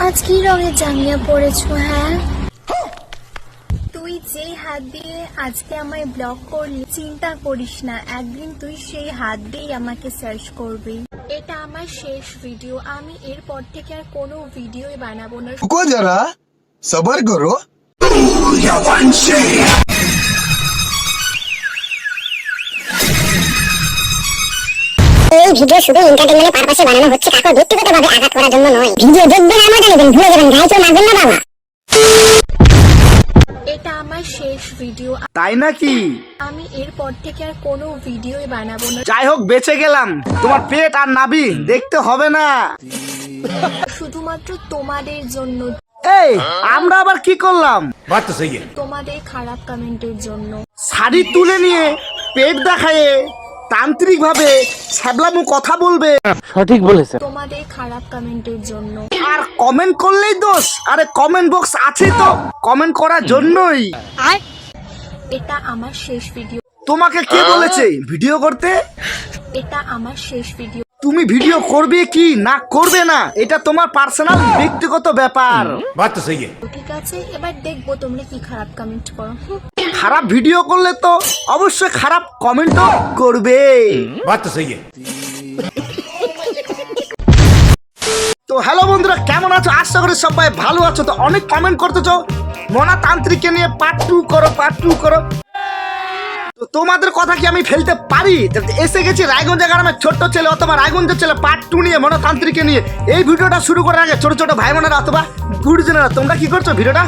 আজ কি রঙের জাঙ্গিয়া পরেছো? হ্যাঁ, তুই যেই হাত দিয়ে আজকে আমায় ব্লক করলি, চিন্তা করিস না, একদিন তুই সেই হাত দিয়েই আমাকে সার্চ করবি। এটা আমার শেষ ভিডিও, আমি এরপর থেকে আর কোনো ভিডিওই বানাবো না। रुको जरा सबर करो। এই ভিডিও শুধু এন্টারটেইনমেন্টের পারপাসে বানানো হচ্ছে, কাউকে ব্যক্তিগতভাবে আঘাত করার জন্য নয়। ভিডিও দেখবেন আর মজা নেবেন, ভুলে যাবেন, গাইড মারবেন না বাবা। এটা আমার শেষ ভিডিও, তাই নাকি? আমি এরপর থেকে আর কোনো ভিডিওই বানাবো না। যাই হোক, বেঁচে গেলাম। তোমার পেট আর নাভি দেখতে হবে না, শুধুমাত্র তোমাদের জন্য, এই আমরা আবার কি করলাম? তোমাদের খারাপ কমেন্টের জন্য। শাড়ি তুলে নিয়ে পেট দেখায়ে তান্ত্রিক ভাবে ছ্যাবলামু কথা বলবে, তোমাদের খারাপ কমেন্টের জন্য। আর কমেন্ট করলেই দোষ? আরে কমেন্ট বক্স আছে তো কমেন্ট করার জন্যই। এটা আমার শেষ ভিডিও, তোমাকে কে বলেছে ভিডিও করতে? এটা আমার শেষ ভিডিও। তুমি ভিডিও করবে কি না করবে না এটা তোমার পার্সোনাল ব্যক্তিগত ব্যাপার। ঠিক আছে, এবার দেখবো তোমরা কি খারাপ কমেন্ট করো। খারাপ ভিডিও করলে তো অবশ্যই খারাপ কমেন্টও করবে। তো হ্যালো বন্ধুরা, কেমন আছো? আশা করি সবাই ভালো আছো। তো অনেক কমেন্ট করতেছো মনা তান্ত্রিককে নিয়ে পার্ট 2 করো, পার্ট 2 করো। তো তোমাদের কথা কি আমি ফেলতে পারি? এসে গেছি রায়গঞ্জ গ্রামের ছোট্ট ছেলে অথবা রায়গঞ্জের ছেলে পার্ট 2 নিয়ে, মনা তান্ত্রিককে নিয়ে। এই ভিডিওটা শুরু করার আগে ছোট ছোট ভাই বোনেরা অথবা গুরুজনেরা তোমরা কি করছো, ভিডিওটা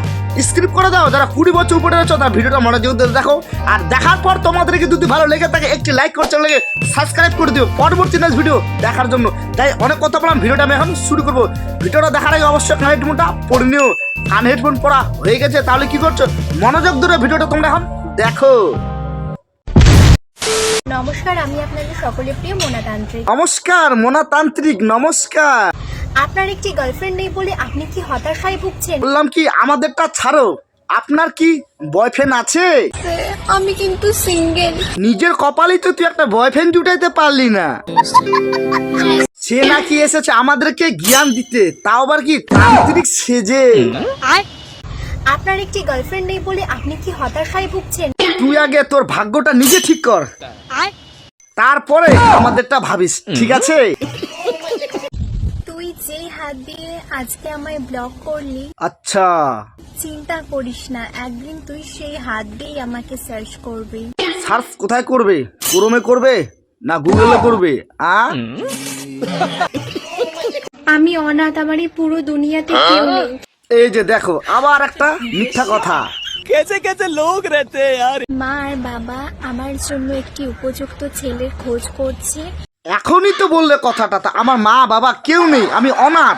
স্ক্রিপ করে দাও। যারা 20 বছর উপরে রয়েছে তারা ভিডিওটা মনোযোগ দিয়ে দেখো, আর দেখার পর তোমাদেরকে যদি ভালো লেগে থাকে একটি লাইক করতে লেগে সাবস্ক্রাইব করে দিও পরবর্তী নেক্সট ভিডিও দেখার জন্য। তাই অনেক কথা বললাম, ভিডিওটা আমি এখন শুরু করবো। ভিডিওটা দেখার আগে অবশ্যই কান হেডফোনটা পরে নিও। কান হেডফোন পরা হয়ে গেছে তাহলে কি করছো, মনোযোগ ধরে ভিডিওটা তোমরা এখন দেখো। নমস্কার, আমি আপনাদের সকলের প্রিয় মোনা তান্ত্রিক। নমস্কার মোনা তান্ত্রিক, নমস্কার। আপনার একটি গার্লফ্রেন্ড নেই বলে আপনি কি হতাশায় ভুগছেন? বললাম কি আমাদেরটা ছাড়ো, আপনার কি বয়ফ্রেন্ড আছে? আমি কিন্তু সিঙ্গেল। নিজের কপালেই তো তুই একটা বয়ফ্রেন্ড জুটাইতে পারলি না। সে নাকি এসেছে আমাদেরকে জ্ঞান দিতে, তাও আবার কি তান্ত্রিক সেজে। আপনার একটি গার্লফ্রেন্ড নেই বলে আপনি কি হতাশায় ভুগছেন? তুই আগে তোর ভাগ্যটা নিজে ঠিক কর, তারপরে আমাদেরটা ভাবিস, ঠিক আছে? তুই যেই হাত দিয়ে আজকে আমায় ব্লক করলি, আচ্ছা, চিন্তা করিস না, একদিন তুই সেই হাত দিয়েই আমাকে সার্চ করবি। সার্চ কোথায় করবে? ক্রোমে করবে না গুগলে করবে? আমি অনাথ, আমার এই পুরো দুনিয়াতে কেউ নেই। এই যে দেখো আবার একটা মিথ্যা কথা। মা আর বাবা আমার জন্য একটি উপযুক্ত ছেলের খোঁজ করছে। এখনই তো বললে কথাটা, তা আমার মা বাবা কেউ নেই, আমি অনাথ।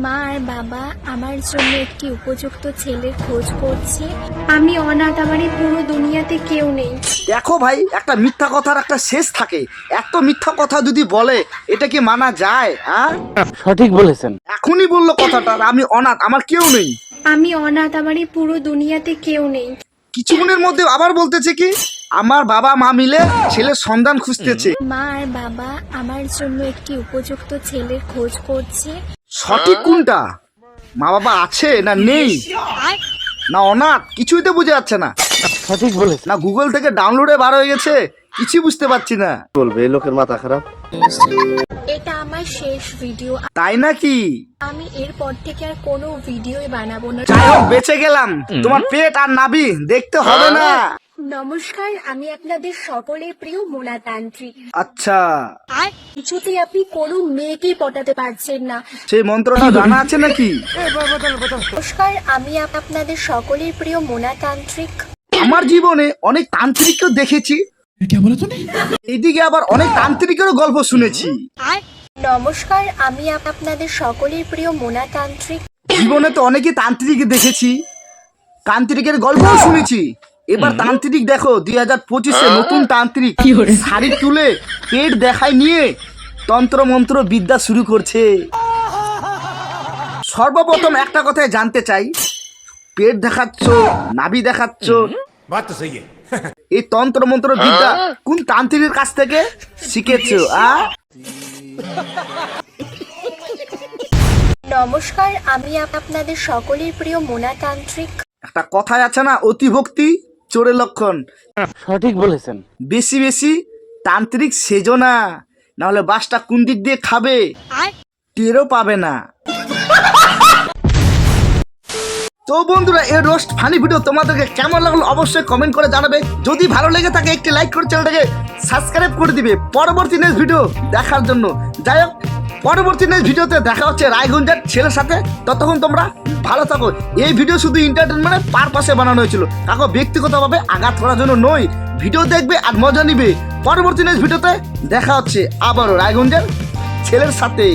মা আর বাবা আমার জন্য একটি উপযুক্ত ছেলের খোঁজ করছে। আমি অনাথ, আমার এই পুরো দুনিয়াতে কেউ নেই। দেখো ভাই, একটা মিথ্যা কথার একটা শেষ থাকে। এত মিথ্যা কথা যদি বলে এটা কি মানা যায়? সঠিক বলেছেন। এখনই বললো কথাটা, আমি অনাথ, আমার কেউ নেই। আমি অনাথ, আমার এই পুরো দুনিয়াতে কেউ নেই। কিছুক্ষণের মধ্যে আবার বলতেছে কি আমার বাবা মা মিলে ছেলের সন্ধান খুঁজতেছে। মা আর বাবা আমার জন্য একটি উপযুক্ত ছেলের খোঁজ করছে। সঠিক কোনটা? মা বাবা আছে না নেই না অনাথ, কিছুই তো বুঝে যাচ্ছে না। সঠিক বলেছেন। না গুগল থেকে ডাউনলোডে বার হয়ে গেছে, কিছুই বুঝতে পারছি না। বলবে এই লোকের মাথা খারাপ। এটা আমার শেষ ভিডিও, তাই নাকি? আমি এরপর থেকে আর কোনো ভিডিওই বানাবো না। যাই হোক, বেঁচে গেলাম। তোমার পেট আর নাভি দেখতে হবে না। নমস্কার, আমি আপনাদের সকলের প্রিয় মোনা তান্ত্রিক। আচ্ছা, কিছুতেই আপনি কোনো মেয়েকেই পটাতে পারছেন না। সেই মন্ত্রটা জানা আছে নাকি? নমস্কার, আমি আপনাদের সকলের প্রিয় মোনা তান্ত্রিক। আমার জীবনে অনেক তান্ত্রিকও দেখেছি, এদিকে আবার অনেক তান্ত্রিকেরও গল্প শুনেছি। নমস্কার, আমি আপনাদের সকলের প্রিয় মোনা তান্ত্রিক। জীবনে তো অনেকই তান্ত্রিক দেখেছি, তান্ত্রিকের গল্পও শুনেছি। এবার তান্ত্রিক দেখো 2025-এ নতুন তান্ত্রিক শাড়ি তুলে পেট দেখায় নিয়ে তন্ত্র মন্ত্র বিদ্যা শুরু করছে। সর্বপ্রথম একটা কথাই জানতে চাই, পেট দেখাচ্ছ, নাভি দেখাচ্ছ, এই তন্ত্র মন্ত্র বিদ্যা কোন তান্ত্রিকের কাছ থেকে শিখেছো? নমস্কার, আমি আপনাদের সকলের প্রিয় মোনাতান্ত্রিক। একটা কথায় আছে না, অতিভক্তি চোরের লক্ষণ। সঠিক বলেছেন। বেশি বেশি তান্ত্রিক সেজো না, নাহলে বাসটা কোন দিক দিয়ে খাবে টেরও পাবে না। তো বন্ধুরা, এই রোস্ট ফানি ভিডিও তোমাদেরকে কেমন লাগলো অবশ্যই কমেন্ট করে জানাবে। যদি ভালো লেগে থাকে একটি লাইক করে চ্যানেলটাকে সাবস্ক্রাইব করে দিবে পরবর্তী নেক্সট ভিডিও দেখার জন্য। যাই হোক, পরবর্তী নেক্সট ভিডিওতে দেখা হচ্ছে রায়গঞ্জের ছেলের সাথে। ততক্ষণ তোমরা ভালো থাকো। এই ভিডিও শুধু এন্টারটেনমেন্টের পারপাসে বানানো হয়েছিল, কাউকে ব্যক্তিগতভাবে আঘাত করার জন্য নয়। ভিডিও দেখবে আর মজা নিবে। পরবর্তী নেক্সট ভিডিওতে দেখা হচ্ছে আবারও রায়গঞ্জের ছেলের সাথে।